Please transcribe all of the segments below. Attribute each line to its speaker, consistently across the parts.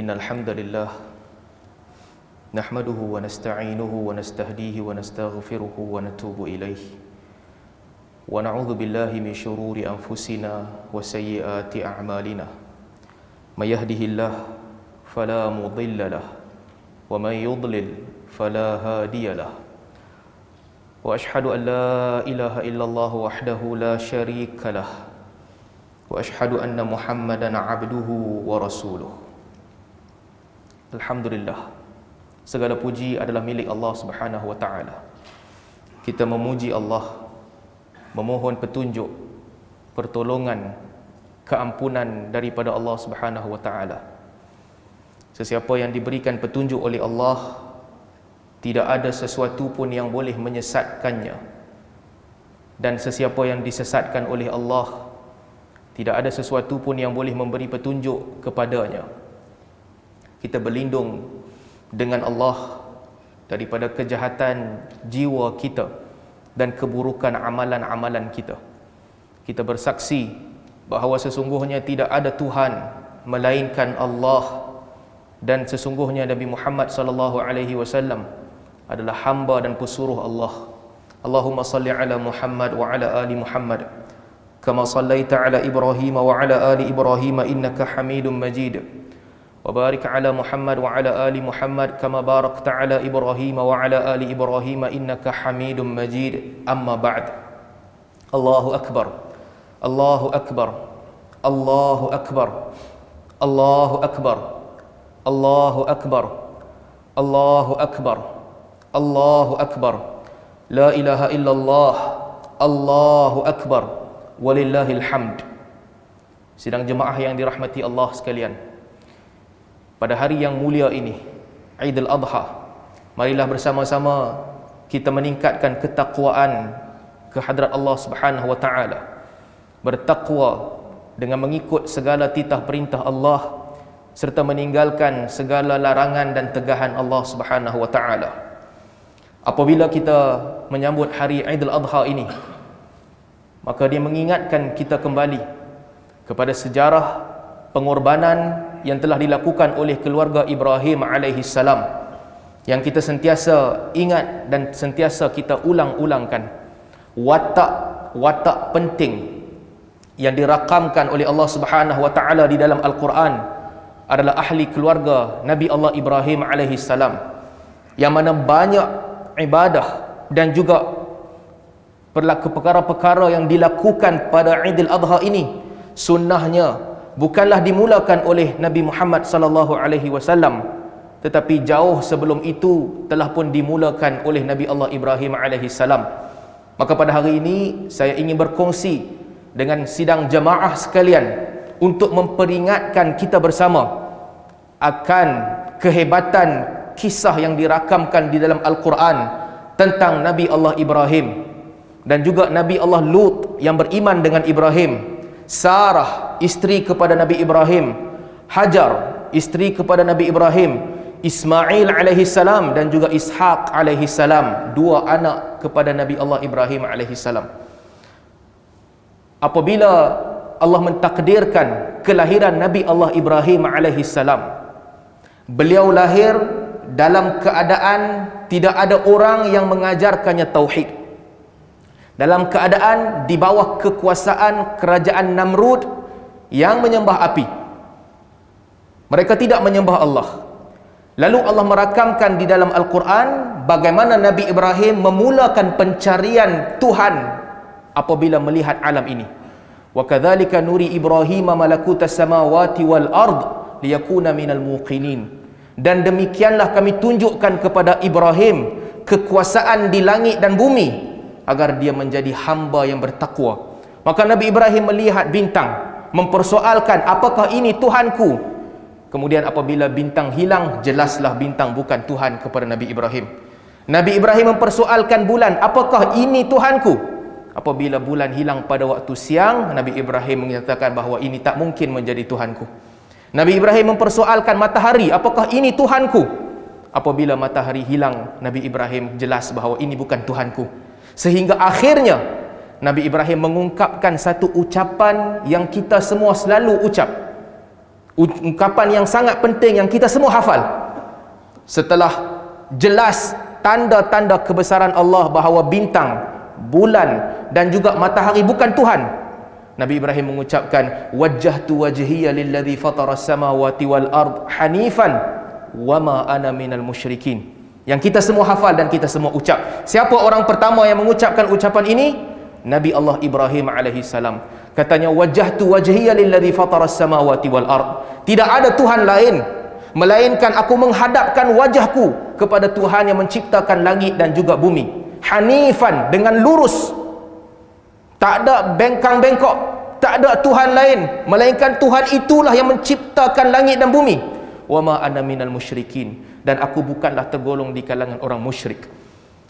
Speaker 1: Innal hamdalillah nahmaduhu wa nasta'inuhu wa nastahdihi wa nastaghfiruhu wa natubu ilaihi wa na'udzu billahi min syururi anfusina wa sayyiati a'malina may yahdihillah fala mudilla lahu wa may yudlil fala hadiya lahu wa ashhadu an la ilaha illallah wahdahu la syarika lahu wa ashhadu anna Muhammadan 'abduhu wa rasuluh. Alhamdulillah, segala puji adalah milik Allah Subhanahu wa taala. Kita memuji Allah, memohon petunjuk, pertolongan, keampunan daripada Allah Subhanahu wa taala. Sesiapa yang diberikan petunjuk oleh Allah, tidak ada sesuatu pun yang boleh menyesatkannya. Dan sesiapa yang disesatkan oleh Allah, tidak ada sesuatu pun yang boleh memberi petunjuk kepadanya. Kita berlindung dengan Allah daripada kejahatan jiwa kita dan keburukan amalan-amalan kita. Kita bersaksi bahawa sesungguhnya tidak ada Tuhan melainkan Allah, dan sesungguhnya Nabi Muhammad sallallahu alaihi wasallam adalah hamba dan pesuruh Allah. Allahumma salli ala Muhammad wa ala ali Muhammad kama sallaita ala Ibrahim wa ala ali Ibrahim innaka Hamidum Majid. وبارك على محمد وعلى آل محمد كما باركت على إبراهيم وعلى آل إبراهيم إنك حميد مجيد. أما بعد. الله أكبر الله أكبر الله أكبر الله أكبر الله أكبر الله أكبر الله أكبر لا إله إلا الله الله أكبر ولله الحمد. Sidang jemaah yang dirahmati Allah sekalian, pada hari yang mulia ini, Aidil Adha, marilah bersama-sama kita meningkatkan ketakwaan kehadrat Allah Subhanahu wa taala. Bertakwa dengan mengikut segala titah perintah Allah serta meninggalkan segala larangan dan tegahan Allah Subhanahu wa taala. Apabila kita menyambut hari Aidil Adha ini, maka dia mengingatkan kita kembali kepada sejarah pengorbanan yang telah dilakukan oleh keluarga Ibrahim alaihi salam, yang kita sentiasa ingat dan sentiasa kita ulang-ulangkan. Watak penting yang dirakamkan oleh Allah Subhanahu wa taala di dalam Al-Quran adalah ahli keluarga Nabi Allah Ibrahim alaihi salam, yang mana banyak ibadah dan juga perkara-perkara yang dilakukan pada Aidil Adha ini, sunnahnya bukanlah dimulakan oleh Nabi Muhammad sallallahu alaihi wasallam, tetapi jauh sebelum itu telah pun dimulakan oleh Nabi Allah Ibrahim alaihi salam. Maka pada hari ini saya ingin berkongsi dengan sidang jemaah sekalian untuk memperingatkan kita bersama akan kehebatan kisah yang dirakamkan di dalam Al-Quran tentang Nabi Allah Ibrahim dan juga Nabi Allah Lut yang beriman dengan Ibrahim, Sarah isteri kepada Nabi Ibrahim, Hajar isteri kepada Nabi Ibrahim, Ismail alaihi salam dan juga Ishaq alaihi salam, dua anak kepada Nabi Allah Ibrahim alaihi salam. Apabila Allah mentakdirkan kelahiran Nabi Allah Ibrahim alaihi salam, beliau lahir dalam keadaan tidak ada orang yang mengajarkannya tauhid, dalam keadaan di bawah kekuasaan kerajaan Namrud yang menyembah api. Mereka tidak menyembah Allah. Lalu Allah merakamkan di dalam Al-Quran bagaimana Nabi Ibrahim memulakan pencarian Tuhan apabila melihat alam ini. Wa kadzalika nuri Ibrahim malakutas samawati wal ard liyakuna minal muqinin. Dan demikianlah kami tunjukkan kepada Ibrahim kekuasaan di langit dan bumi agar dia menjadi hamba yang bertakwa. Maka Nabi Ibrahim melihat bintang, mempersoalkan, apakah ini Tuhanku? Kemudian apabila bintang hilang, jelaslah bintang bukan Tuhan kepada Nabi Ibrahim. Nabi Ibrahim mempersoalkan bulan, apakah ini Tuhanku? Apabila bulan hilang pada waktu siang, Nabi Ibrahim menyatakan bahawa ini tak mungkin menjadi Tuhanku. Nabi Ibrahim mempersoalkan matahari, apakah ini Tuhanku? Apabila matahari hilang, Nabi Ibrahim jelas bahawa ini bukan Tuhanku. Sehingga akhirnya Nabi Ibrahim mengungkapkan satu ucapan yang kita semua selalu ucap. ungkapan yang sangat penting yang kita semua hafal. Setelah jelas tanda-tanda kebesaran Allah bahawa bintang, bulan dan juga matahari bukan Tuhan, Nabi Ibrahim mengucapkan, wajjahtu wajhiya lilladzi fatara as-samawati wal ard hanifan wama ana minal musyrikin. Yang kita semua hafal dan kita semua ucap. Siapa orang pertama yang mengucapkan ucapan ini? Nabi Allah Ibrahim alaihi salam. Katanya, wajjahtu wajhiya lilladzi fatara as-samawati wal ard. Tidak ada Tuhan lain melainkan aku menghadapkan wajahku kepada Tuhan yang menciptakan langit dan juga bumi. Hanifan, dengan lurus, tak ada bengkang-bengkok, tak ada Tuhan lain melainkan Tuhan itulah yang menciptakan langit dan bumi. Wama ana minal musyrikin, dan aku bukanlah tergolong di kalangan orang musyrik.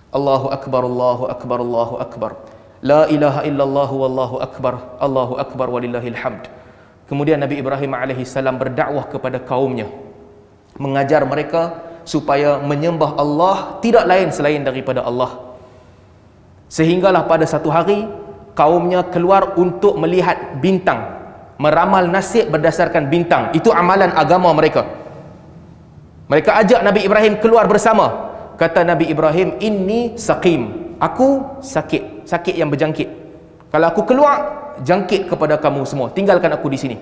Speaker 1: Allahu akbar, Allahu akbar, Allahu akbar. La ilaha illallah wallahu akbar, Allahu akbar walillahil hamd. Kemudian Nabi Ibrahim alaihi salam berdakwah kepada kaumnya, mengajar mereka supaya menyembah Allah tidak lain selain daripada Allah. Sehinggalah pada satu hari kaumnya keluar untuk melihat bintang, meramal nasib berdasarkan bintang. Itu amalan agama mereka. Mereka ajak Nabi Ibrahim keluar bersama. Kata Nabi Ibrahim, inni saqim, aku sakit, sakit yang berjangkit. Kalau aku keluar, jangkit kepada kamu semua, tinggalkan aku di sini.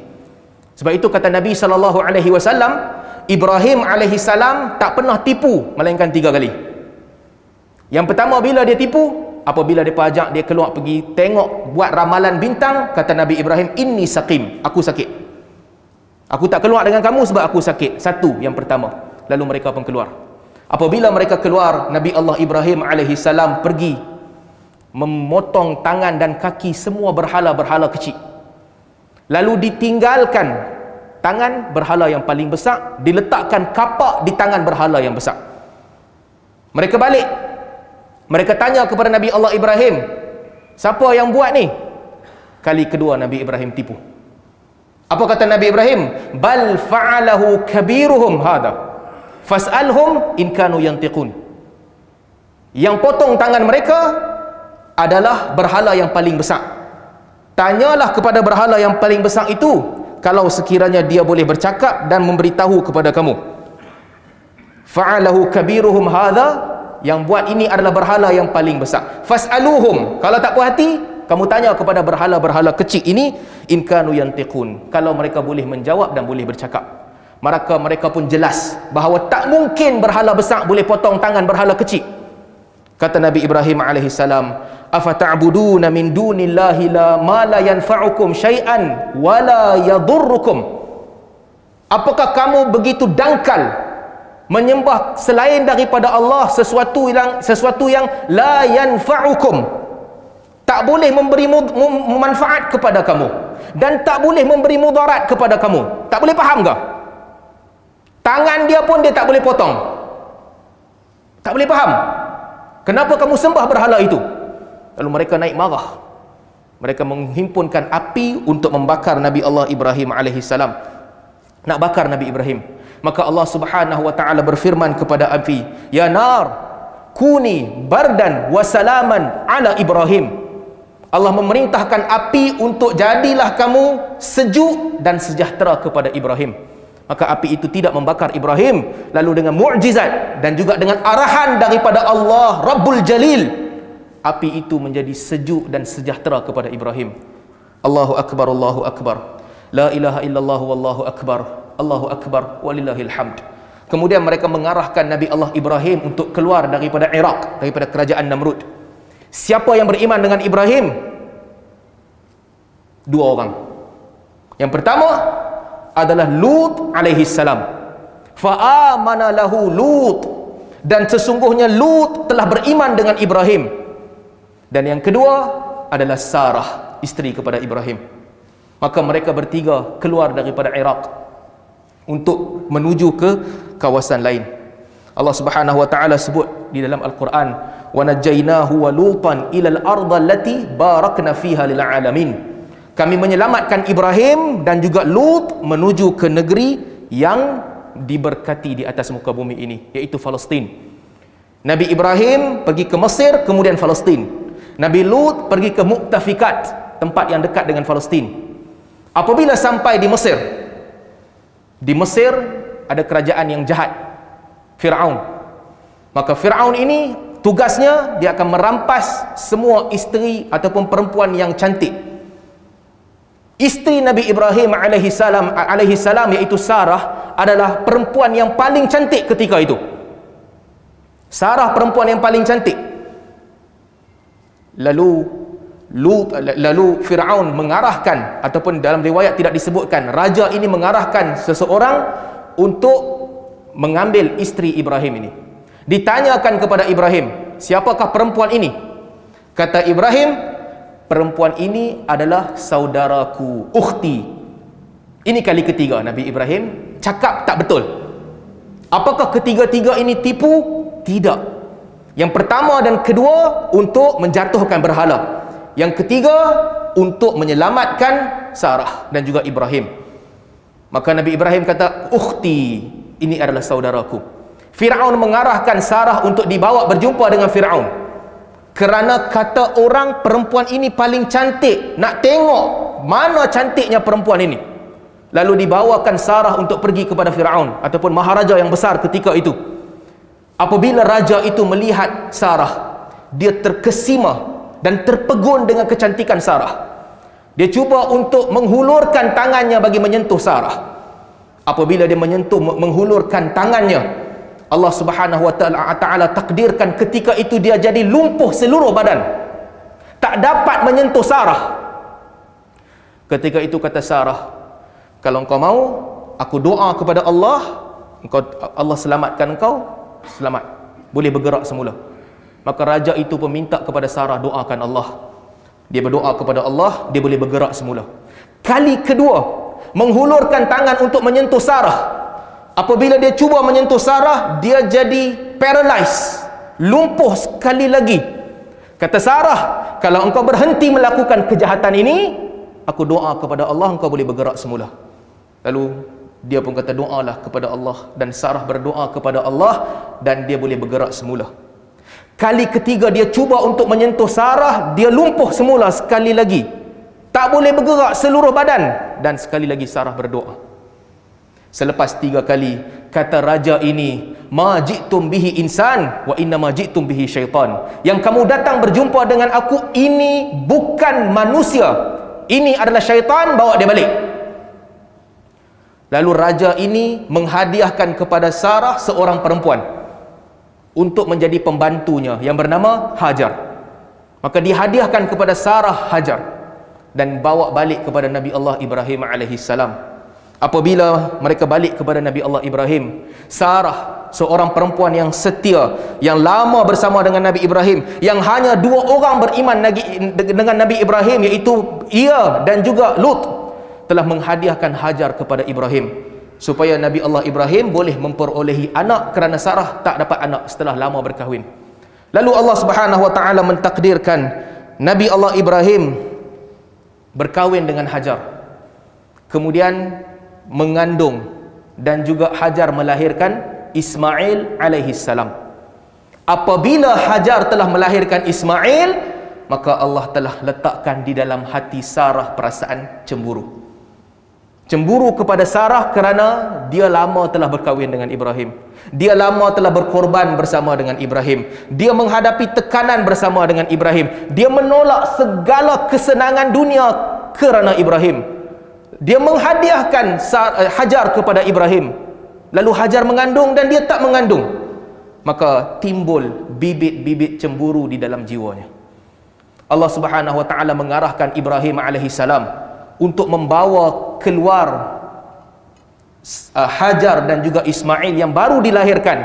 Speaker 1: Sebab itu kata Nabi SAW, Ibrahim alaihi salam tak pernah tipu melainkan 3 kali. Yang pertama, bila dia tipu, apabila dia ajak dia keluar pergi tengok, buat ramalan bintang, kata Nabi Ibrahim, inni saqim, aku sakit, aku tak keluar dengan kamu sebab aku sakit. Satu, yang pertama. Lalu mereka pun keluar. Apabila mereka keluar, Nabi Allah Ibrahim alaihi salam pergi memotong tangan dan kaki semua berhala-berhala kecil. Lalu ditinggalkan tangan berhala yang paling besar, diletakkan kapak di tangan berhala yang besar. Mereka balik, mereka tanya kepada Nabi Allah Ibrahim, siapa yang buat ni? Kali kedua Nabi Ibrahim tipu. Apa kata Nabi Ibrahim? Bal fa'alahu kabiruhum hadha fas'alhum in kanu yantiqun. Yang potong tangan mereka adalah berhala yang paling besar. Tanyalah kepada berhala yang paling besar itu kalau sekiranya dia boleh bercakap dan memberitahu kepada kamu. Fa'alahu kabiruhum hadha, yang buat ini adalah berhala yang paling besar. Fas'aluhum, kalau tak puas hati, kamu tanya kepada berhala-berhala kecil ini, in kanu yantiqun, kalau mereka boleh menjawab dan boleh bercakap. Maka mereka pun jelas bahawa tak mungkin berhala besar boleh potong tangan berhala kecil. Kata Nabi Ibrahim alaihi salam, afata'buduna min dunillahi ma la yanfa'ukum syai'an wa la yadurrukum. Apakah kamu begitu dangkal menyembah selain daripada Allah sesuatu yang la yanfa'ukum, tak boleh memberi manfaat kepada kamu dan tak boleh memberi mudarat kepada kamu? Tak boleh faham ke? Tangan dia pun dia tak boleh potong. Tak boleh faham. Kenapa kamu sembah berhala itu? Lalu mereka naik marah. Mereka menghimpunkan api untuk membakar Nabi Allah Ibrahim alaihi salam. Nak bakar Nabi Ibrahim. Maka Allah Subhanahu wa taala berfirman kepada api, "Ya nar, kuni bardan wa salaman ala Ibrahim." Allah memerintahkan api untuk jadilah kamu sejuk dan sejahtera kepada Ibrahim. Maka api itu tidak membakar Ibrahim. Lalu dengan mukjizat dan juga dengan arahan daripada Allah Rabbul Jalil, api itu menjadi sejuk dan sejahtera kepada Ibrahim. Allahu akbar, Allahu akbar. La ilaha illallah wallahu akbar. Allahu akbar walillahil hamd. Kemudian mereka mengarahkan Nabi Allah Ibrahim untuk keluar daripada Iraq, daripada kerajaan Namrud. Siapa yang beriman dengan Ibrahim? 2 orang. Yang pertama adalah Lut alaihi salam. Fa'amana lahu Lut, dan sesungguhnya Lut telah beriman dengan Ibrahim. Dan yang kedua adalah Sarah, isteri kepada Ibrahim. Maka mereka bertiga keluar daripada Iraq untuk menuju ke kawasan lain. Allah Subhanahu wa taala sebut di dalam Al-Quran, wa najjaynahu wa lutan ilal ardh allati barakna fiha lil alamin. Kami menyelamatkan Ibrahim dan juga Lut menuju ke negeri yang diberkati di atas muka bumi ini, iaitu Palestin. Nabi Ibrahim pergi ke Mesir, kemudian Palestin. Nabi Lut pergi ke Mu'tafikat, tempat yang dekat dengan Palestin. Apabila sampai di Mesir, Di Mesir ada kerajaan yang jahat, Fir'aun. Maka Fir'aun ini tugasnya dia akan merampas semua isteri ataupun perempuan yang cantik. Isteri Nabi Ibrahim alaihi salam iaitu Sarah adalah perempuan yang paling cantik ketika itu. Sarah perempuan yang paling cantik. Lalu Fir'aun mengarahkan, ataupun dalam riwayat tidak disebutkan, raja ini mengarahkan seseorang untuk mengambil isteri Ibrahim ini. Ditanyakan kepada Ibrahim, siapakah perempuan ini? Kata Ibrahim, perempuan ini adalah saudaraku, ukhti. Ini kali ketiga Nabi Ibrahim cakap tak betul. Apakah ketiga-tiga ini tipu? Tidak. Yang pertama dan kedua untuk menjatuhkan berhala. Yang ketiga untuk menyelamatkan Sarah dan juga Ibrahim. Maka Nabi Ibrahim kata, ukhti, ini adalah saudaraku. Fir'aun mengarahkan Sarah untuk dibawa berjumpa dengan Fir'aun. Kerana kata orang perempuan ini paling cantik. Nak tengok mana cantiknya perempuan ini. Lalu dibawakan Sarah untuk pergi kepada Fir'aun ataupun maharaja yang besar ketika itu. Apabila raja itu melihat Sarah, dia terkesima dan terpegun dengan kecantikan Sarah. Dia cuba untuk menghulurkan tangannya bagi menyentuh Sarah. Apabila dia menghulurkan tangannya, Allah Subhanahu wa ta'ala takdirkan ketika itu dia jadi lumpuh seluruh badan, tak dapat menyentuh Sarah. Ketika itu kata Sarah, kalau engkau mau, aku doa kepada Allah, Allah selamatkan engkau, selamat, boleh bergerak semula. Maka raja itu pun minta kepada Sarah, doakan Allah. Dia berdoa kepada Allah, dia boleh bergerak semula. Kali kedua menghulurkan tangan untuk menyentuh Sarah. Apabila dia cuba menyentuh Sarah, dia jadi paralyzed, lumpuh sekali lagi. Kata Sarah, kalau engkau berhenti melakukan kejahatan ini, aku doa kepada Allah, engkau boleh bergerak semula. Lalu dia pun kata, doalah kepada Allah. Dan Sarah berdoa kepada Allah dan dia boleh bergerak semula. Kali ketiga dia cuba untuk menyentuh Sarah, dia lumpuh semula sekali lagi, tak boleh bergerak seluruh badan. Dan sekali lagi Sarah berdoa. Selepas 3 kali, kata raja ini, ma ji'tum bihi insan wa inna ma ji'tum bihi syaitan. Yang kamu datang berjumpa dengan aku ini bukan manusia, ini adalah syaitan, bawa dia balik. Lalu raja ini menghadiahkan kepada Sarah seorang perempuan untuk menjadi pembantunya yang bernama Hajar. Maka dihadiahkan kepada Sarah Hajar dan bawa balik kepada Nabi Allah Ibrahim alaihi salam. Apabila mereka balik kepada Nabi Allah Ibrahim, Sarah, seorang perempuan yang setia, yang lama bersama dengan Nabi Ibrahim, yang hanya 2 orang beriman dengan Nabi Ibrahim, iaitu ia dan juga Lut, telah menghadiahkan Hajar kepada Ibrahim supaya Nabi Allah Ibrahim boleh memperolehi anak, kerana Sarah tak dapat anak setelah lama berkahwin. Lalu Allah Subhanahu wa ta'ala mentakdirkan Nabi Allah Ibrahim berkahwin dengan Hajar, kemudian mengandung, dan juga Hajar melahirkan Ismail alaihi salam. Apabila Hajar telah melahirkan Ismail, maka Allah telah letakkan di dalam hati Sarah perasaan cemburu. Cemburu kepada Sarah kerana dia lama telah berkahwin dengan Ibrahim. Dia lama telah berkorban bersama dengan Ibrahim. Dia menghadapi tekanan bersama dengan Ibrahim. Dia menolak segala kesenangan dunia kerana Ibrahim. Dia menghadiahkan Hajar kepada Ibrahim. Lalu Hajar mengandung dan dia tak mengandung. Maka timbul bibit-bibit cemburu di dalam jiwanya. Allah Subhanahu wa ta'ala mengarahkan Ibrahim alaihi salam untuk membawa keluar Hajar dan juga Ismail yang baru dilahirkan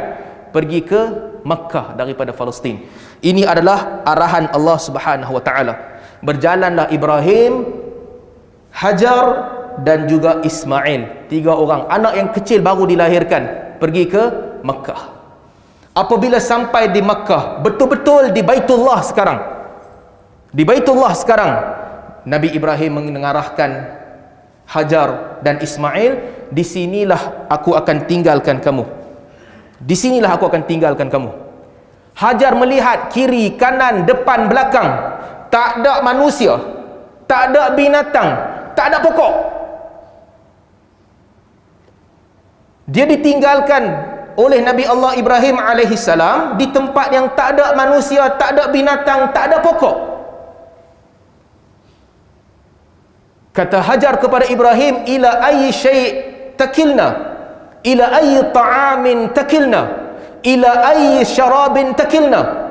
Speaker 1: pergi ke Makkah daripada Palestin. Ini adalah arahan Allah Subhanahu wa ta'ala. Berjalanlah Ibrahim, Hajar dan juga Ismail, 3 orang anak yang kecil baru dilahirkan, pergi ke Makkah. Apabila sampai di Makkah, betul-betul di Baitullah sekarang, di Baitullah sekarang, Nabi Ibrahim mengarahkan Hajar dan Ismail, di sinilah aku akan tinggalkan kamu, di sinilah aku akan tinggalkan kamu. Hajar melihat kiri, kanan, depan, belakang, tak ada manusia, tak ada binatang, tak ada pokok. Dia ditinggalkan oleh Nabi Allah Ibrahim alaihi salam di tempat yang tak ada manusia, tak ada binatang, tak ada pokok. Kata Hajar kepada Ibrahim, ila ayyi syai' takilna, ila ayyi ta'amin takilna, ila ayyi syarabin takilna.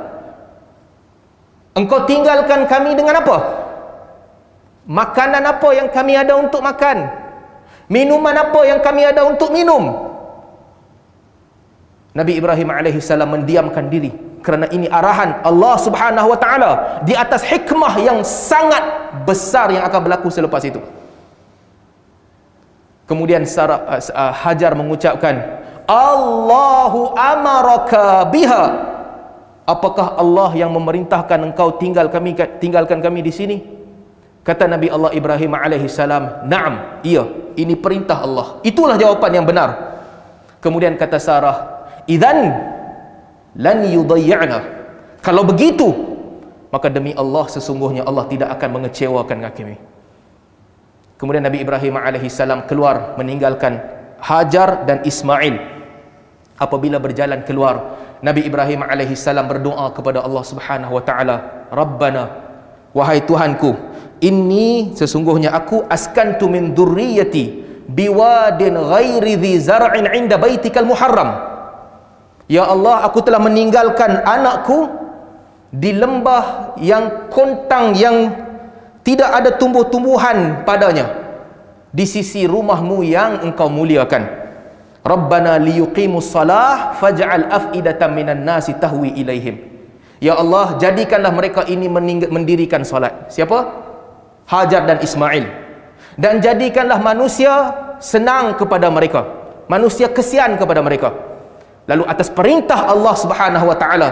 Speaker 1: Engkau tinggalkan kami dengan apa? Makanan apa yang kami ada untuk makan? Minuman apa yang kami ada untuk minum? Nabi Ibrahim alaihi salam mendiamkan diri kerana ini arahan Allah Subhanahu wa taala di atas hikmah yang sangat besar yang akan berlaku selepas itu. Kemudian Hajar mengucapkan, Allahu amaraka biha. Apakah Allah yang memerintahkan engkau tinggalkan kami di sini? Kata Nabi Allah Ibrahim alaihi salam, "Na'am, iya, ini perintah Allah." Itulah jawapan yang benar. Kemudian kata Sarah, "Idzan lan yudayya'na." Kalau begitu, maka demi Allah sesungguhnya Allah tidak akan mengecewakan kami. Kemudian Nabi Ibrahim alaihi salam keluar meninggalkan Hajar dan Ismail. Apabila berjalan keluar, Nabi Ibrahim alaihi salam berdoa kepada Allah Subhanahu wa taala, "Rabbana, wahai Tuhanku, inni sesungguhnya aku askantu min dzurriyyati biwadin ghairi dzi zar'in 'inda baitikal muharram." Ya Allah, aku telah meninggalkan anakku di lembah yang kontang yang tidak ada tumbuh-tumbuhan padanya di sisi rumahmu yang engkau muliakan. Rabbana liyuqimus salah faj'al af'idatan minan nasi tahwi ilaihim. Ya Allah, jadikanlah mereka ini mendirikan salat. Siapa? Hajar dan Ismail. Dan jadikanlah manusia senang kepada mereka, manusia kesian kepada mereka. Lalu atas perintah Allah Subhanahu wa taala,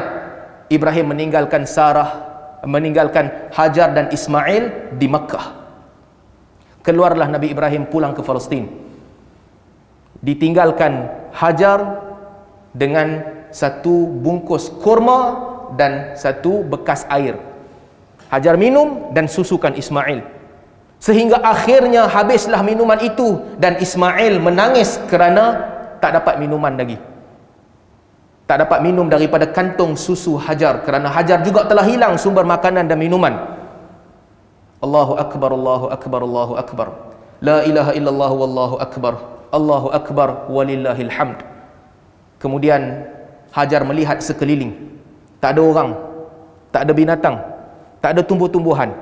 Speaker 1: Ibrahim meninggalkan Hajar dan Ismail di Makkah. Keluarlah Nabi Ibrahim pulang ke Palestin. Ditinggalkan Hajar dengan satu bungkus kurma dan satu bekas air. Hajar minum dan susukan Ismail. Sehingga akhirnya habislah minuman itu dan Ismail menangis kerana tak dapat minuman lagi. Tak dapat minum daripada kantung susu Hajar kerana Hajar juga telah hilang sumber makanan dan minuman. Allahu akbar, Allahu akbar, Allahu akbar. La ilaha illallah wallahu akbar. Allahu akbar walillahil hamd. Kemudian Hajar melihat sekeliling. Tak ada orang, tak ada binatang, tak ada tumbuh-tumbuhan.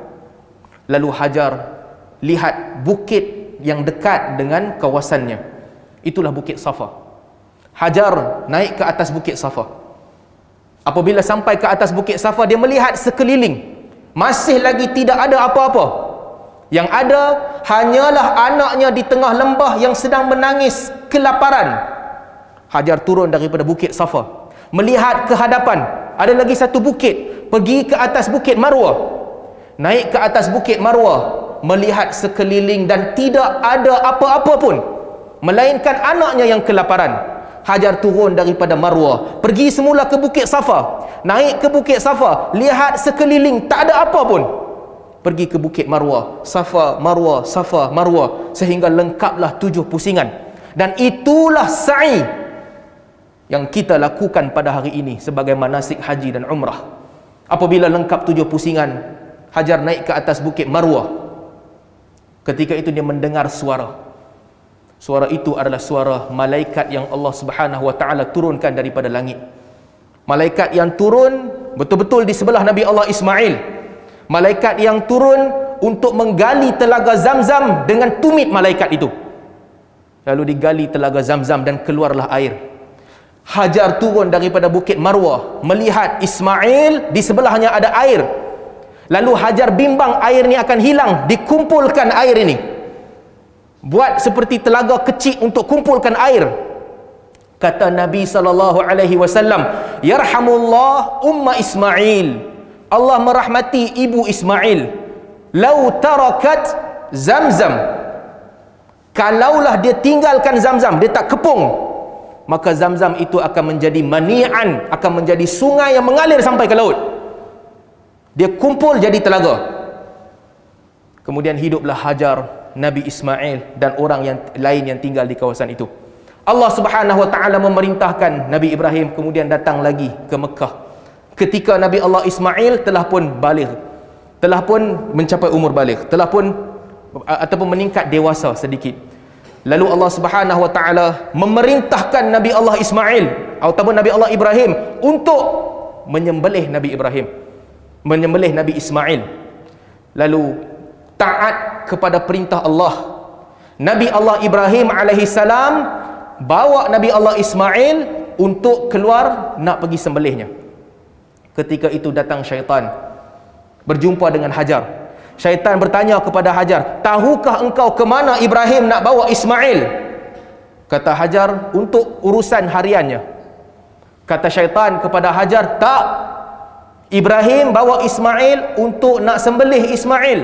Speaker 1: Lalu Hajar lihat bukit yang dekat dengan kawasannya. Itulah Bukit Safa. Hajar naik ke atas Bukit Safa. Apabila sampai ke atas Bukit Safa, dia melihat sekeliling. Masih lagi tidak ada apa-apa. Yang ada hanyalah anaknya di tengah lembah yang sedang menangis kelaparan. Hajar turun daripada Bukit Safa, melihat ke hadapan ada lagi satu bukit, pergi ke atas Bukit Marwah. Naik ke atas Bukit Marwah, melihat sekeliling dan tidak ada apa-apa pun melainkan anaknya yang kelaparan. Hajar turun daripada Marwah, pergi semula ke Bukit Safa. Naik ke Bukit Safa, lihat sekeliling tak ada apa pun. Pergi ke Bukit Marwah, Safa, Marwah, Safa, Marwah, sehingga lengkaplah 7 pusingan. Dan itulah sa'i yang kita lakukan pada hari ini sebagai manasik haji dan umrah. Apabila lengkap 7 pusingan, Hajar naik ke atas Bukit Marwah. Ketika itu dia mendengar suara. Suara itu adalah suara malaikat yang Allah Subhanahu wa taala turunkan daripada langit. Malaikat yang turun betul-betul di sebelah Nabi Allah Ismail. Malaikat yang turun untuk menggali telaga Zamzam dengan tumit malaikat itu. Lalu digali telaga Zamzam dan keluarlah air. Hajar turun daripada Bukit Marwah, melihat Ismail di sebelahnya ada air. Lalu Hajar bimbang air ni akan hilang, dikumpulkan air ini. Buat seperti telaga kecil untuk kumpulkan air. Kata Nabi sallallahu alaihi wasallam, "Yarhamullah umma Ismail." Allah merahmati ibu Ismail. "Lau tarakat Zamzam." Kalaulah dia tinggalkan Zamzam, dia tak kepung, maka Zamzam itu akan menjadi mani'an, akan menjadi sungai yang mengalir sampai ke laut. Dia kumpul jadi telaga. Kemudian hiduplah Hajar, Nabi Ismail dan orang yang lain yang tinggal di kawasan itu. Allah Subhanahu wa taala memerintahkan Nabi Ibrahim kemudian datang lagi ke Mekah. Ketika Nabi Allah Ismail telah pun baligh, telah pun mencapai umur baligh, telah pun ataupun meningkat dewasa sedikit. Lalu Allah Subhanahu wa taala memerintahkan Nabi Allah Ismail ataupun Nabi Allah Ibrahim untuk menyembelih Nabi Ibrahim, menyembelih Nabi Ismail. Lalu taat kepada perintah Allah. Nabi Allah Ibrahim alaihi salam bawa Nabi Allah Ismail untuk keluar nak pergi sembelihnya. Ketika itu datang syaitan berjumpa dengan Hajar. Syaitan bertanya kepada Hajar, tahukah engkau ke mana Ibrahim nak bawa Ismail? Kata Hajar, untuk urusan hariannya. Kata syaitan kepada Hajar, tak, Ibrahim bawa Ismail untuk nak sembelih Ismail.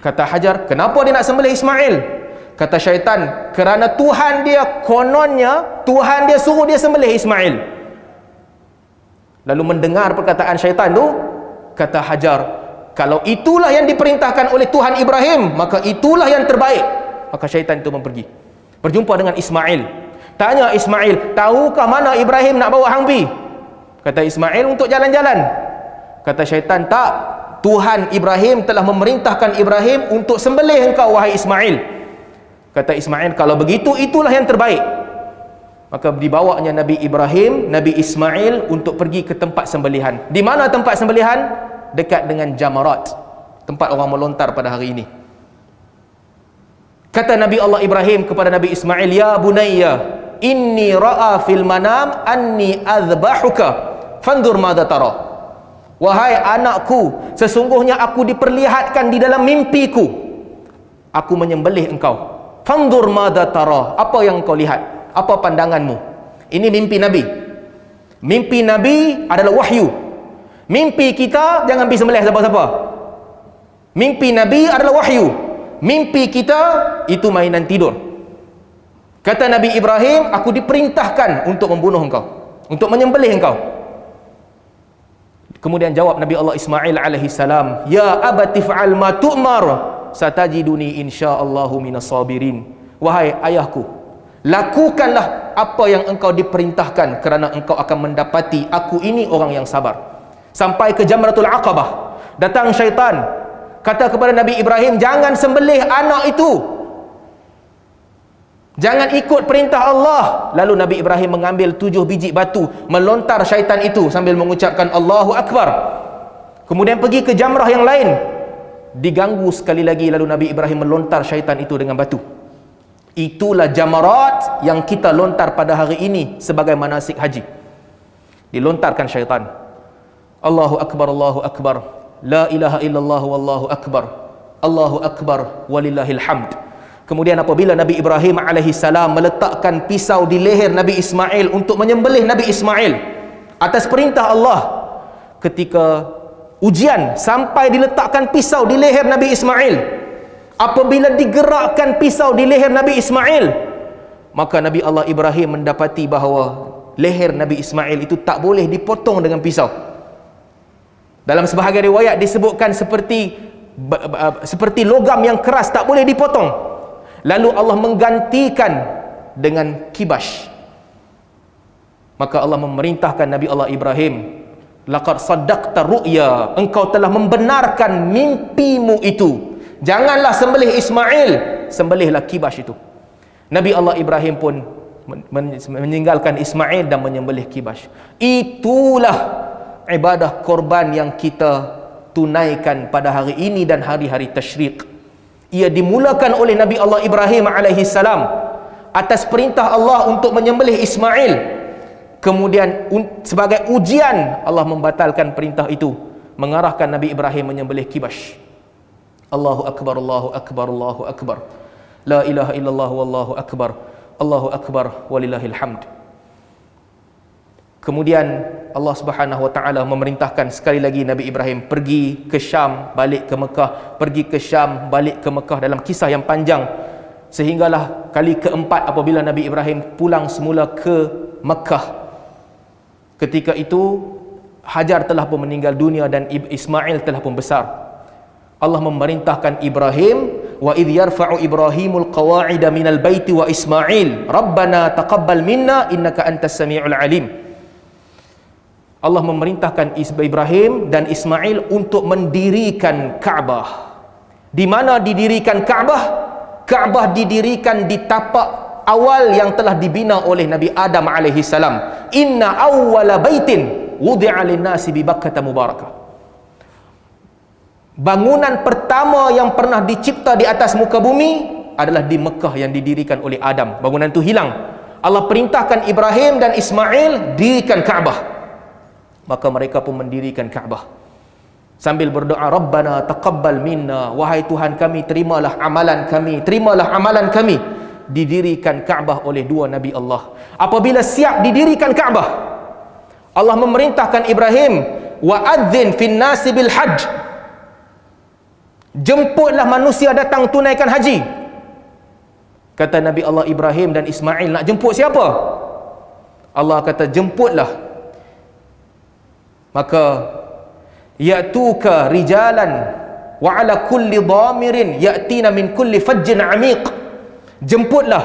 Speaker 1: Kata Hajar, kenapa dia nak sembelih Ismail? Kata syaitan, kerana Tuhan dia, kononnya Tuhan dia suruh dia sembelih Ismail. Lalu mendengar perkataan syaitan tu, kata Hajar, kalau itulah yang diperintahkan oleh Tuhan Ibrahim, maka itulah yang terbaik. Maka syaitan itu pergi, berjumpa dengan Ismail. Tanya Ismail, tahukah mana Ibrahim nak bawa hang pi? Kata Ismail, untuk jalan-jalan. Kata syaitan, tak, Tuhan Ibrahim telah memerintahkan Ibrahim untuk sembelih engkau wahai Ismail. Kata Ismail, kalau begitu itulah yang terbaik. Maka dibawanya Nabi Ibrahim, Nabi Ismail untuk pergi ke tempat sembelihan. Di mana tempat sembelihan? Dekat dengan Jamarat, tempat orang melontar pada hari ini. Kata Nabi Allah Ibrahim kepada Nabi Ismail, ya bunayya, inni ra'a fil manam anni azbahuka fandur madza tara. Wahai anakku, sesungguhnya aku diperlihatkan di dalam mimpiku, aku menyembelih engkau. Fandur madza tara, apa yang kau lihat? Apa pandanganmu? Ini mimpi Nabi. Mimpi Nabi adalah wahyu. Mimpi kita jangan pergi sembelih siapa-siapa. Mimpi Nabi adalah wahyu. Mimpi kita itu mainan tidur. Kata Nabi Ibrahim, aku diperintahkan untuk membunuh engkau, untuk menyembelih engkau. Kemudian jawab Nabi Allah Ismail alaihi salam, ya abati fa'al ma tu'mar satajiduni insyaallahu minas sabirin. Wahai ayahku, lakukanlah apa yang engkau diperintahkan, kerana engkau akan mendapati aku ini orang yang sabar. Sampai ke Jamratul Aqabah, datang syaitan, kata kepada Nabi Ibrahim, jangan sembelih anak itu, jangan ikut perintah Allah. Lalu Nabi Ibrahim mengambil 7 biji batu, melontar syaitan itu sambil mengucapkan Allahu Akbar. Kemudian pergi ke jamrah yang lain, diganggu sekali lagi. Lalu Nabi Ibrahim melontar syaitan itu dengan batu. Itulah jamarat yang kita lontar pada hari ini sebagai manasik haji. Dilontarkan syaitan. Allahu Akbar, Allahu Akbar, la ilaha illallah wallahu akbar, Allahu Akbar walillahil hamd. Kemudian apabila Nabi Ibrahim alaihi salam meletakkan pisau di leher Nabi Ismail untuk menyembelih Nabi Ismail atas perintah Allah, ketika ujian sampai diletakkan pisau di leher Nabi Ismail, apabila digerakkan pisau di leher Nabi Ismail, maka Nabi Allah Ibrahim mendapati bahawa leher Nabi Ismail itu tak boleh dipotong dengan pisau. Dalam sebahagian riwayat disebutkan seperti logam yang keras, tak boleh dipotong. Lalu Allah menggantikan dengan kibash. Maka Allah memerintahkan Nabi Allah Ibrahim, laqad saddaqta ru'ya, engkau telah membenarkan mimpimu itu. Janganlah sembelih Ismail, sembelihlah kibash itu. Nabi Allah Ibrahim pun meninggalkan Ismail dan menyembelih kibash. Itulah ibadah korban yang kita tunaikan pada hari ini dan hari-hari tasyrik. Ia dimulakan oleh Nabi Allah Ibrahim alaihi salam atas perintah Allah untuk menyembelih Ismail. Kemudian sebagai ujian Allah membatalkan perintah itu, mengarahkan Nabi Ibrahim menyembelih kibash. Allahu Akbar, Allahu Akbar, Allahu Akbar, la ilaha illallah wallahu akbar, Allahu Akbar walillahil hamd. Kemudian Allah Subhanahu wa taala memerintahkan sekali lagi Nabi Ibrahim pergi ke Syam, balik ke Mekah, pergi ke Syam, balik ke Mekah, dalam kisah yang panjang. Sehinggalah kali keempat apabila Nabi Ibrahim pulang semula ke Mekah, ketika itu Hajar telah pun meninggal dunia dan Ismail telah pun besar. Allah memerintahkan Ibrahim wa idh yarfa'u Ibrahimul qawa'ida minal baiti wa Ismail Rabbana taqabbal minna innaka antas sami'ul alim. Allah memerintahkan Ibrahim dan Ismail untuk mendirikan Kaabah. Di mana didirikan Kaabah? Kaabah didirikan di tapak awal yang telah dibina oleh Nabi Adam alaihi salam. Inna awwala baitin wudi'a lin-nasi bi Bakkah mubarakah. Bangunan pertama yang pernah dicipta di atas muka bumi adalah di Mekah yang didirikan oleh Adam. Bangunan itu hilang. Allah perintahkan Ibrahim dan Ismail dirikan Kaabah. Maka mereka pun mendirikan Kaabah sambil berdoa, Rabbana taqabbal minna, wahai Tuhan kami, terimalah amalan kami, terimalah amalan kami. Didirikan Kaabah oleh dua Nabi Allah. Apabila siap didirikan Kaabah, Allah memerintahkan Ibrahim, wa adzin fin nasi bil hajj, jemputlah manusia datang tunaikan haji. Kata Nabi Allah Ibrahim dan Ismail, nak jemput siapa? Allah kata, jemputlah. Maka ya'tuka rijalan wa ala kulli dhamirin ya'tina min kulli fajjin amiq. Jemputlah,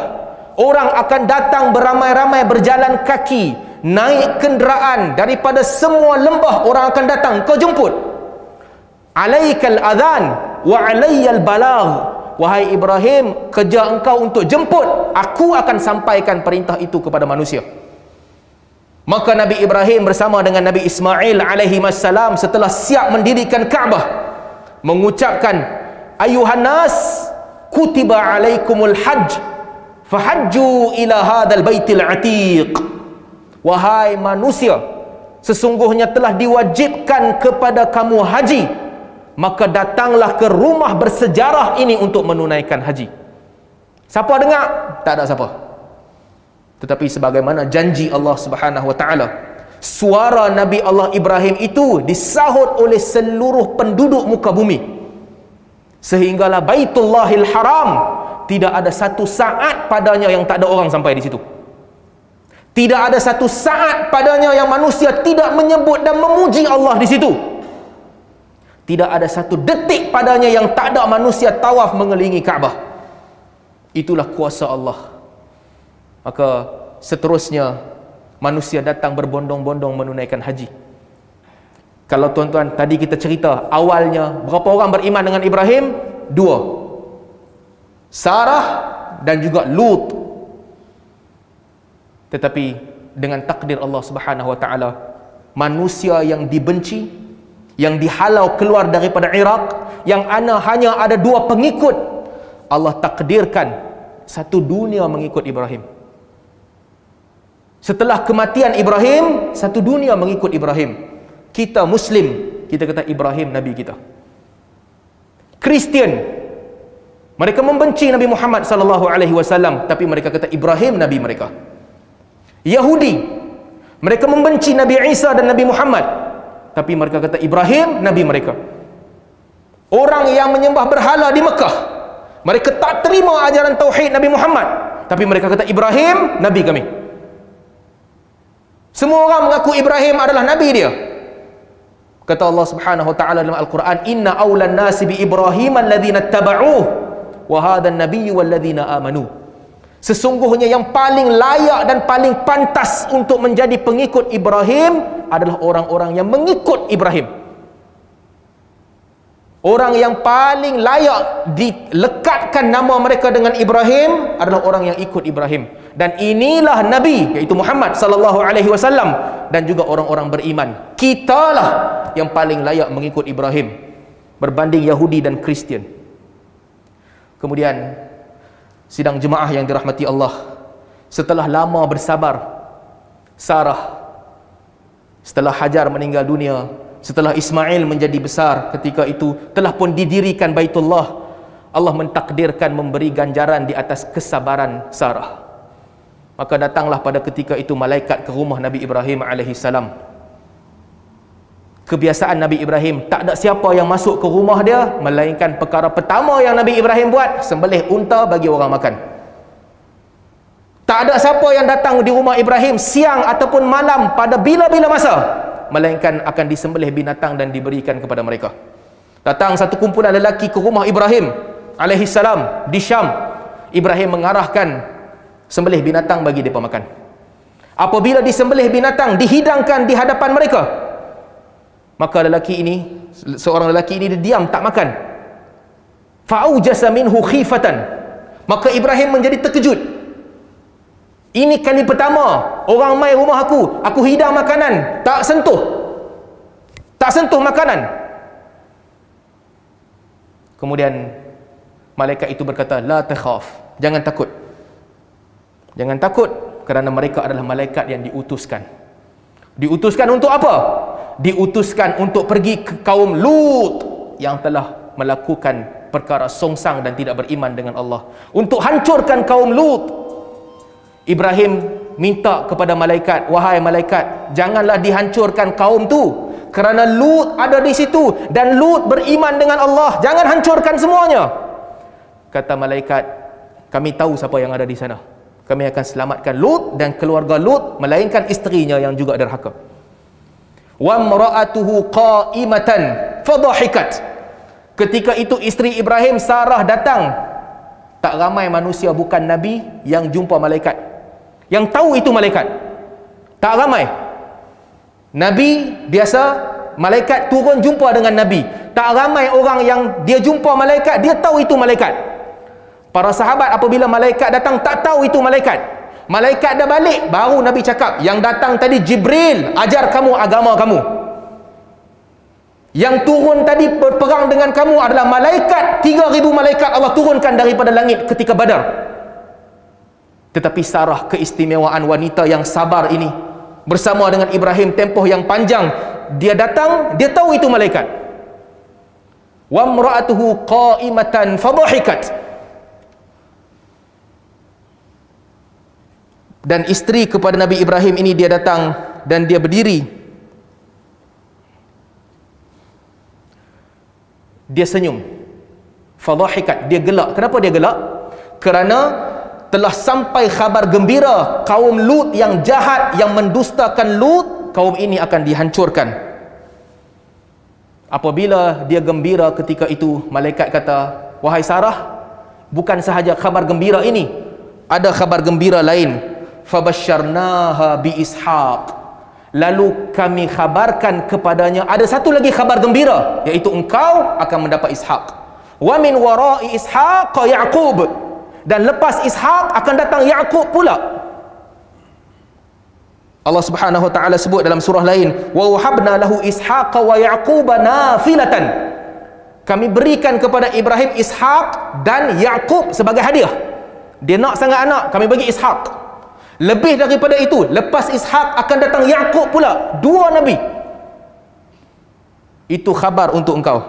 Speaker 1: orang akan datang beramai-ramai berjalan kaki, naik kenderaan daripada semua lembah, orang akan datang, kau jemput. Alaikal adhan wa alayyal balagh. Wahai Ibrahim, kerja engkau untuk jemput, aku akan sampaikan perintah itu kepada manusia. Maka Nabi Ibrahim bersama dengan Nabi Ismail alaihi wassalam setelah siap mendirikan Kaabah mengucapkan, ayuhan nas kutiba alaikumul hajj fahajju ila hadzal baitil atiq. Wahai manusia, sesungguhnya telah diwajibkan kepada kamu haji, maka datanglah ke rumah bersejarah ini untuk menunaikan haji. Siapa dengar? Tak ada siapa. Tetapi sebagaimana janji Allah Subhanahu wa taala, suara Nabi Allah Ibrahim itu disahut oleh seluruh penduduk muka bumi, sehinggalah Baitullahil Haram tidak ada satu saat padanya yang tak ada orang sampai di situ. Tidak ada satu saat padanya yang manusia tidak menyebut dan memuji Allah di situ. Tidak ada satu detik padanya yang tak ada manusia tawaf mengelilingi Kaabah. Itulah kuasa Allah. Maka seterusnya manusia datang berbondong-bondong menunaikan haji. Kalau tuan-tuan tadi kita cerita, awalnya berapa orang beriman dengan Ibrahim? 2, Sarah dan juga Lut. Tetapi dengan takdir Allah Subhanahu wa taala, manusia yang dibenci, yang dihalau keluar daripada Iraq, yang hanya ada 2 pengikut, Allah takdirkan satu dunia mengikut Ibrahim. Setelah kematian Ibrahim, satu dunia mengikut Ibrahim. Kita Muslim, kita kata Ibrahim Nabi kita. Kristian, mereka membenci Nabi Muhammad sallallahu alaihi wasallam, tapi mereka kata Ibrahim Nabi mereka. Yahudi, mereka membenci Nabi Isa dan Nabi Muhammad, tapi mereka kata Ibrahim Nabi mereka. Orang yang menyembah berhala di Mekah, mereka tak terima ajaran tauhid Nabi Muhammad, tapi mereka kata Ibrahim Nabi kami. Semua orang mengaku Ibrahim adalah Nabi dia. Kata Allah Subhanahu wa taala dalam Al-Quran, inna awlan nasi bi Ibrahim alladhina ittaba'uh wa hadha an-nabiyyu walladhina amanu. Sesungguhnya yang paling layak dan paling pantas untuk menjadi pengikut Ibrahim adalah orang-orang yang mengikut Ibrahim. Orang yang paling layak dilekatkan nama mereka dengan Ibrahim adalah orang yang ikut Ibrahim. Dan inilah Nabi, iaitu Muhammad sallallahu alaihi wasallam, dan juga orang-orang beriman. Kitalah yang paling layak mengikut Ibrahim berbanding Yahudi dan Kristian. Kemudian sidang jemaah yang dirahmati Allah, setelah lama bersabar, Sarah, setelah Hajar meninggal dunia, setelah Ismail menjadi besar, ketika itu telah pun didirikan Baitullah, Allah mentakdirkan memberi ganjaran di atas kesabaran Sarah. Maka datanglah pada ketika itu malaikat ke rumah Nabi Ibrahim alaihi salam. Kebiasaan Nabi Ibrahim, tak ada siapa yang masuk ke rumah dia melainkan perkara pertama yang Nabi Ibrahim buat, sembelih unta bagi orang makan. Tak ada siapa yang datang di rumah Ibrahim siang ataupun malam pada bila-bila masa, melainkan akan disembelih binatang dan diberikan kepada mereka. Datang satu kumpulan lelaki ke rumah Ibrahim, alaihi salam di Syam, Ibrahim mengarahkan sembelih binatang bagi mereka makan. Apabila disembelih binatang, dihidangkan di hadapan mereka, maka seorang lelaki ini dia diam, tak makan. Fa'aujasa minhu khifatan, maka Ibrahim menjadi terkejut. Ini kali pertama orang mai rumah aku hidang makanan, tak sentuh makanan. Kemudian malaikat itu berkata, la takhaf, jangan takut kerana mereka adalah malaikat yang diutuskan untuk apa? Diutuskan untuk pergi ke kaum Lut yang telah melakukan perkara songsang dan tidak beriman dengan Allah, untuk hancurkan kaum Lut. Ibrahim minta kepada malaikat, wahai malaikat, janganlah dihancurkan kaum tu, kerana Lut ada di situ dan Lut beriman dengan Allah, jangan hancurkan semuanya. Kata malaikat, kami tahu siapa yang ada di sana, kami akan selamatkan Lut dan keluarga Lut, melainkan isterinya yang juga derhaka. Wa imra'atuhu qa'imatan fadhahikat. Ketika itu isteri Ibrahim, Sarah, datang. Tak ramai manusia bukan nabi yang jumpa malaikat, yang tahu itu malaikat. Tak ramai. Nabi biasa, malaikat turun jumpa dengan nabi. Tak ramai orang yang dia jumpa malaikat, dia tahu itu malaikat. Para sahabat apabila malaikat datang tak tahu itu malaikat. Malaikat dah balik, baru Nabi cakap, yang datang tadi Jibril, ajar kamu agama kamu. Yang turun tadi berperang dengan kamu adalah malaikat, 3,000 malaikat Allah turunkan daripada langit ketika Badar. Tetapi Sarah, keistimewaan wanita yang sabar ini, bersama dengan Ibrahim tempoh yang panjang, dia datang, dia tahu itu malaikat. Wa imra'atuhu qa'imatan fadhahikat. Dan isteri kepada Nabi Ibrahim ini, dia datang dan dia berdiri. Dia senyum. Fadhahikat, dia gelak. Kenapa dia gelak? Kerana telah sampai khabar gembira, kaum Lut yang jahat, yang mendustakan Lut, kaum ini akan dihancurkan. Apabila dia gembira ketika itu, malaikat kata, wahai Sarah, bukan sahaja khabar gembira ini, ada khabar gembira lain. Fabasyarnaha bi Ishaq, lalu kami khabarkan kepadanya ada satu lagi khabar gembira, iaitu engkau akan mendapat Ishaq. Wa min wara'i Ishaq Ya'qub, dan lepas Ishaq akan datang Ya'qub pula. Allah Subhanahu wa taala sebut dalam surah lain, wa wahabna lahu Ishaq wa Ya'quba nafilatan, kami berikan kepada Ibrahim Ishaq dan Ya'qub sebagai hadiah. Dia nak sangat anak, kami bagi Ishaq. Lebih daripada itu, lepas Ishaq akan datang Ya'qub pula, 2 nabi. Itu khabar untuk engkau.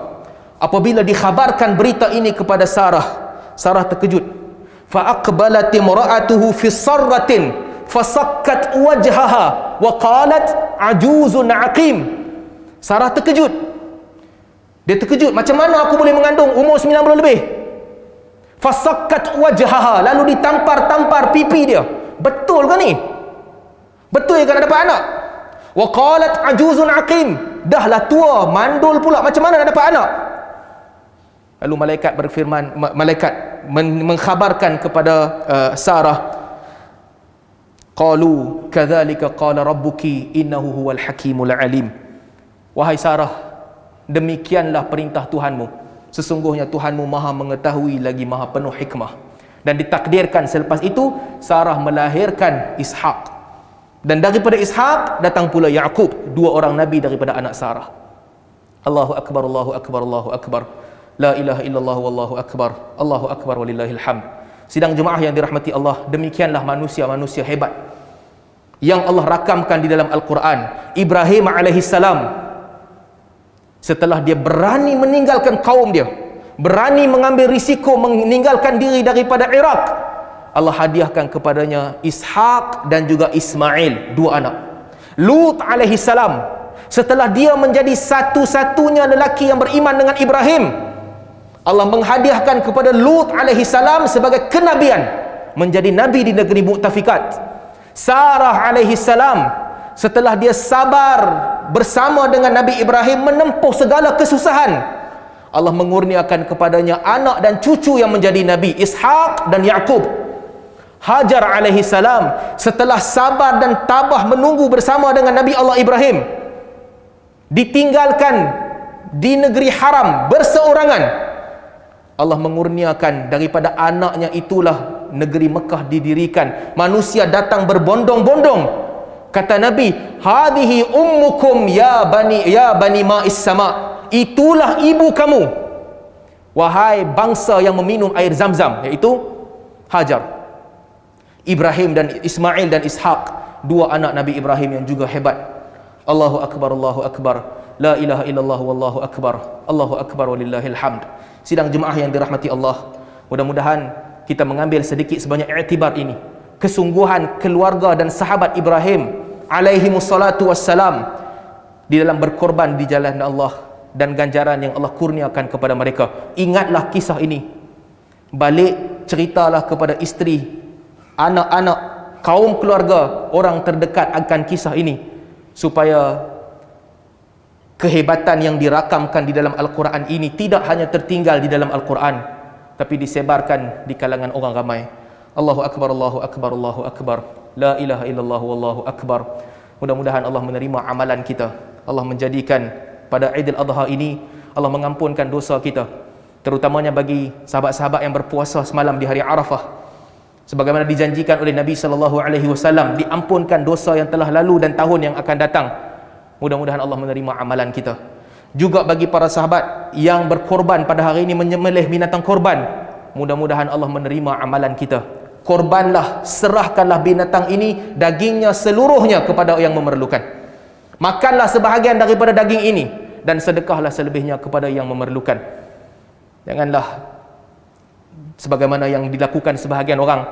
Speaker 1: Apabila dikhabarkan berita ini kepada Sarah, Sarah terkejut. Fa aqbalat imra'atuhu fi sarratin fasakkat wajhaha wa qalat ajuzun aqim. Sarah terkejut. Dia terkejut, macam mana aku boleh mengandung umur 90 lebih? Fasakkat wajhaha, lalu ditampar-tampar pipi dia. Betul ke ni? Betul ke nak dapat anak? Wa qalat ajuzun aqim, dahlah tua, mandul pula, macam mana nak dapat anak? Lalu malaikat berfirman, malaikat mengkhabarkan kepada Sarah, qalu kadzalika qala rabbuki innahu huwal hakimul alim. Wahai Sarah, demikianlah perintah Tuhanmu, sesungguhnya Tuhanmu maha mengetahui lagi maha penuh hikmah. Dan ditakdirkan selepas itu Sarah melahirkan Ishaq, dan daripada Ishaq datang pula Ya'qub, 2 orang nabi daripada anak Sarah. Allahu akbar, Allahu akbar, Allahu akbar, la ilaha illallah wallahu akbar, Allahu akbar walillahil hamd. Sidang jemaah yang dirahmati Allah, demikianlah manusia-manusia hebat yang Allah rakamkan di dalam Al-Quran. Ibrahim alaihissalam, setelah dia berani meninggalkan kaum dia, berani mengambil risiko meninggalkan diri daripada Iraq, Allah hadiahkan kepadanya Ishaq dan juga Ismail, 2 anak. Lut alaihissalam, setelah dia menjadi satu-satunya lelaki yang beriman dengan Ibrahim, Allah menghadiahkan kepada Lut alaihissalam sebagai kenabian, menjadi nabi di negeri Mu'tafikat. Sarah alaihissalam, setelah dia sabar bersama dengan Nabi Ibrahim menempuh segala kesusahan, Allah mengurniakan kepadanya anak dan cucu yang menjadi nabi, Ishaq dan Yaqub. Hajar alaihi salam setelah sabar dan tabah menunggu bersama dengan Nabi Allah Ibrahim, ditinggalkan di negeri haram berseorangan, Allah mengurniakan daripada anaknya itulah negeri Mekah didirikan. Manusia datang berbondong-bondong. Kata Nabi, hadhihi ummukum ya bani ma'is sama. Itulah ibu kamu, wahai bangsa yang meminum air Zam-Zam, iaitu Hajar. Ibrahim dan Ismail dan Ishaq, dua anak Nabi Ibrahim yang juga hebat. Allahu akbar, Allahu akbar, la ilaha illallah wallahu akbar, Allahu akbar walillahil hamd. Sidang jemaah yang dirahmati Allah, mudah-mudahan kita mengambil sedikit sebanyak iktibar ini, kesungguhan keluarga dan sahabat Ibrahim alaihi wassalatu wassalam di dalam berkorban di jalan Allah, dan ganjaran yang Allah kurniakan kepada mereka. Ingatlah kisah ini, balik ceritalah kepada isteri, anak-anak, kaum keluarga, orang terdekat akan kisah ini, supaya kehebatan yang dirakamkan di dalam Al-Quran ini tidak hanya tertinggal di dalam Al-Quran, tapi disebarkan di kalangan orang ramai. Allahu akbar, Allahu akbar, Allahu akbar, la ilaha illallah wallahu akbar. Mudah-mudahan Allah menerima amalan kita. Allah menjadikan pada Aidil Adha ini Allah mengampunkan dosa kita, terutamanya bagi sahabat-sahabat yang berpuasa semalam di hari Arafah. Sebagaimana dijanjikan oleh Nabi sallallahu alaihi wasallam, diampunkan dosa yang telah lalu dan tahun yang akan datang. Mudah-mudahan Allah menerima amalan kita. Juga bagi para sahabat yang berkorban pada hari ini, menyembelih binatang korban, mudah-mudahan Allah menerima amalan kita. Korbanlah, serahkanlah binatang ini, dagingnya seluruhnya kepada yang memerlukan. Makanlah sebahagian daripada daging ini dan sedekahlah selebihnya kepada yang memerlukan. Janganlah sebagaimana yang dilakukan sebahagian orang,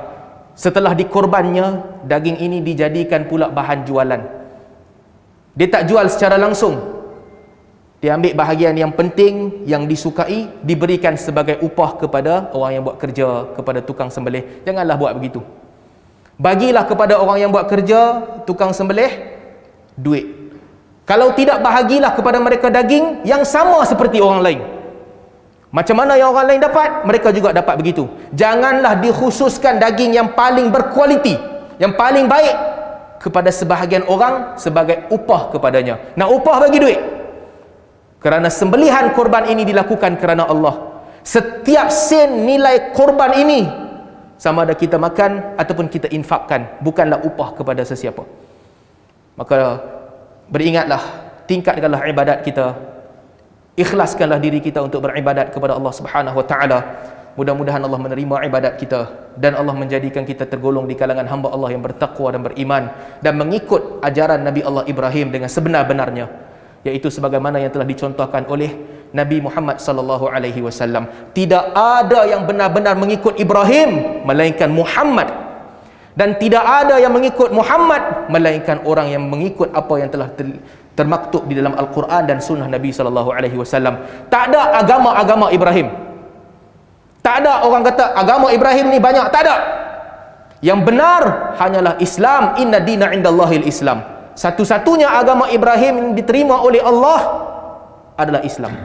Speaker 1: setelah dikorbannya, daging ini dijadikan pula bahan jualan. Dia tak jual secara langsung, dia ambil bahagian yang penting, yang disukai, diberikan sebagai upah kepada orang yang buat kerja, kepada tukang sembelih. Janganlah buat begitu. Bagilah kepada orang yang buat kerja, tukang sembelih, duit. Kalau tidak, bahagilah kepada mereka daging yang sama seperti orang lain. Macam mana yang orang lain dapat, mereka juga dapat begitu. Janganlah dikhususkan daging yang paling berkualiti, yang paling baik kepada sebahagian orang sebagai upah kepadanya. Nak upah, bagi duit. Kerana sembelihan korban ini dilakukan kerana Allah. Setiap sen nilai korban ini, sama ada kita makan ataupun kita infakkan, bukanlah upah kepada sesiapa. Maka beringatlah, tingkatkanlah ibadat kita, ikhlaskanlah diri kita untuk beribadat kepada Allah Subhanahu wa taala. Mudah-mudahan Allah menerima ibadat kita dan Allah menjadikan kita tergolong di kalangan hamba Allah yang bertakwa dan beriman dan mengikut ajaran Nabi Allah Ibrahim dengan sebenar-benarnya, yaitu sebagaimana yang telah dicontohkan oleh Nabi Muhammad sallallahu alaihi wasallam. Tidak ada yang benar-benar mengikut Ibrahim melainkan Muhammad, dan tidak ada yang mengikut Muhammad melainkan orang yang mengikut apa yang telah termaktub di dalam Al-Quran dan sunnah Nabi sallallahu alaihi wasallam. Tak ada agama-agama Ibrahim. Tak ada orang kata agama Ibrahim ni banyak, tak ada. Yang benar hanyalah Islam. Inna dina indallahil Islam. Satu-satunya agama Ibrahim yang diterima oleh Allah adalah Islam.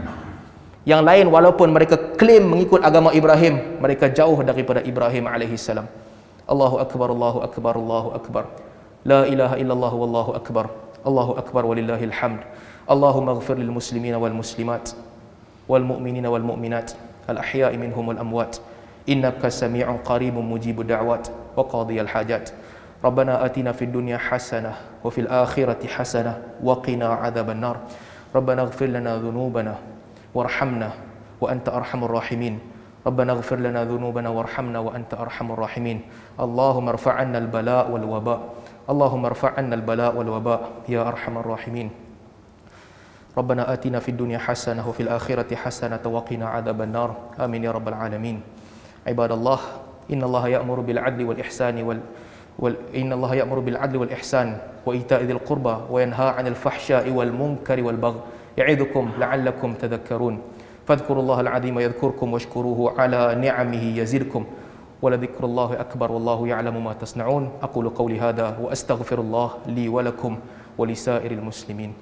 Speaker 1: Yang lain walaupun mereka klaim mengikut agama Ibrahim, mereka jauh daripada Ibrahim alaihi salam. Allahu akbar, Allahu akbar, Allahu akbar. La ilaha illallah wallahu akbar. Allahu akbar walillahil hamd. Allahumma ighfir lil muslimina wal muslimat wal mu'minina wal mu'minat al ahya'i minhum wal amwat innaka sami'un qaribun mujibud da'wat wa qadiyal hajat. Rabbana atina fid dunya hasanah wa fil akhirati hasanah wa qina adzaban nar. Rabbana ighfir lana dhunubana warhamna wa anta arhamur rahimin. Rabbana ighfir lana dhunubana warhamna wa anta arhamur rahimin. Allahumma irfa' 'anna al-bala' wal waba'. Allahumma irfa' 'anna al-bala' wal waba' ya arhamar rahimin. Rabbana atina fid dunya hasanah wa fil akhirati hasanah wa qina 'adzaban nar. Amin ya rabbal alamin. Ibadallah, innallaha ya'muru bil 'adli wal ihsani innallaha ya'muru bil 'adli wal ihsan wa ita'i dzil qurba wa yanha 'anil fahsya'i wal munkari wal baghi ya'idukum la'allakum tadhakkarun. Fadhkurullaha al-'azima yadhkurkum washkuruhu 'ala ni'amihi yazidkum. ولذكر الله أكبر والله يعلم ما تصنعون. أقول قولي هذا وأستغفر الله لي ولكم ولسائر المسلمين.